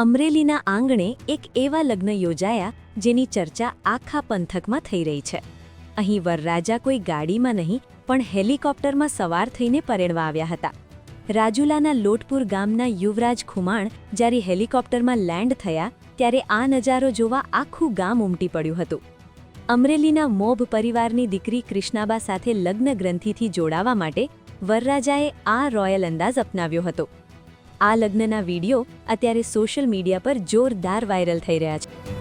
અમરેલીના આંગણે એક એવા લગ્ન યોજાયા જેની ચર્ચા આખા પંથકમાં થઈ રહી છે. અહીં વરરાજા કોઈ ગાડીમાં નહીં પણ હેલિકોપ્ટરમાં સવાર થઈને પરણવા આવ્યા હતા. રાજુલાના લોટપુર ગામના યુવરાજ ખુમાણ જ્યારે હેલિકોપ્ટરમાં લેન્ડ થયા ત્યારે આ નજારો જોવા આખું ગામ ઉમટી પડ્યું હતું. અમરેલીના મોભ પરિવારની દીકરી કૃષ્ણાબા સાથે લગ્ન ગ્રંથિથી જોડાવા માટે વરરાજાએ આ રોયલ અંદાજ અપનાવ્યો હતો. આ લગ્નના વિડીયો અત્યારે સોશિયલ મીડિયા પર જોરદાર વાયરલ થઈ રહ્યા છે.